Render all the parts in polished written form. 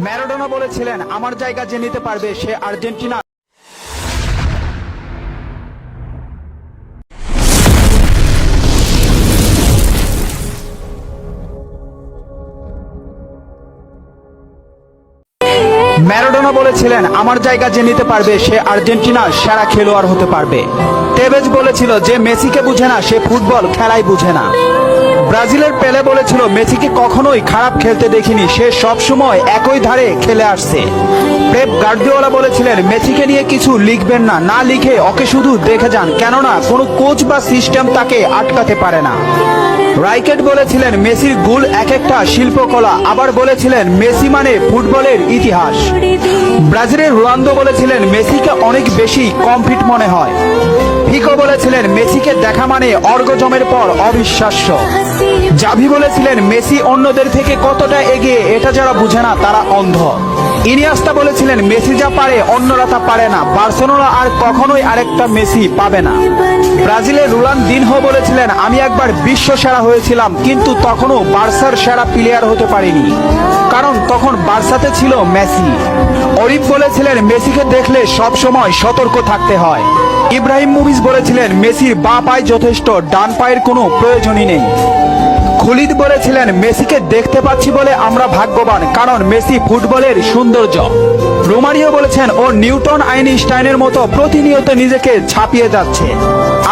Maradona বলেছিলেন, আমার জায়গা যে নিতে পারবে সে আর্জেন্টিনা। ম্যারাডোনা বলেছিলেন, আমার জায়গা যে নিতে পারবে সে আর্জেন্টিনার সেরা খেলোয়াড় হতে পারবে। তেভেজ বলেছিল, যে মেসিকে বুঝে না সে ফুটবল খেলাই বুঝে না। ব্রাজিলের পেলে বলেছিল, মেসিকে কখনোই খারাপ খেলতে দেখিনি, সে সবসময় একই ধারে খেলে আসছে। পেপ গার্দিওলা বলেছিলেন, মেসিকে নিয়ে কিছু লিখবেন না, না লিখে ওকে শুধু দেখে যান, কেননা কোনো কোচ বা সিস্টেম তাকে আটকাতে পারে না। রাইকেট বলেছিলেন, মেসির গোল এক একটা শিল্পকলা। আবার বলেছিলেন, মেসি মানে ফুটবলের ইতিহাস। ব্রাজিলের রোনালদো বলেছিলেন, মেসিকে অনেক বেশি কমফিট মনে হয়। ফিকো বলেছিলেন, মেসিকে দেখা মানে অর্গজমের পর অবিশ্বাস্য। জাভি বলেছিলেন, মেসি অন্যদের থেকে কতটা এগিয়ে এটা যারা বুঝে না তারা অন্ধ। ইনিয়েস্তা বলেছিলেন, মেসি যা পারে অন্যরা তা পারে না, বার্সেলোনা আর কখনোই আরেকটা মেসি পাবে না। ব্রাজিলের রোনালদিনহো বলেছিলেন, আমি একবার বিশ্ব সেরা হয়েছিলাম, কিন্তু তখনও বার্সার সেরা প্লেয়ার হতে পারিনি, কারণ তখন বার্সাতে ছিল মেসি। অরিফ বলেছিলেন, মেসিকে দেখলে সব সময় সতর্ক থাকতে হয়। ইব্রাহিমোভিচ বলেছিলেন, মেসির বাঁ পায়ে যথেষ্ট, ডান পায়ের কোনো প্রয়োজনই নেই। খুলিদ বলেছিলেন, মেসিকে দেখতে পাচ্ছি বলে আমরা ভাগ্যবান, কারণ মেসি ফুটবলের সৌন্দর্য। রোমারিও বলেছেন, ও নিউটন আইনস্টাইনের মতো প্রতিনিয়ত নিজেকে ছাপিয়ে যাচ্ছে।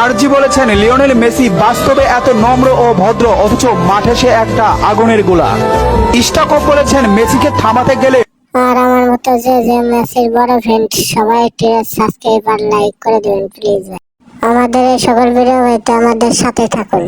আরজি বলেছেন, লিওনেল মেসি বাস্তবে এত নম্র ও ভদ্র, অথচ মাঠে সে একটা আগুনের গোলা। ইস্টাকোভ বলেছেন, মেসিকে থামাতে গেলে। আর আমার মতো যে মেসির বড় ফ্রেন্ড সবাই সাবস্ক্রাইব আর লাইক করে দেবেন প্লিজ। আমাদের এই সকল ভিডিও পেতে আমাদের সাথে থাকুন।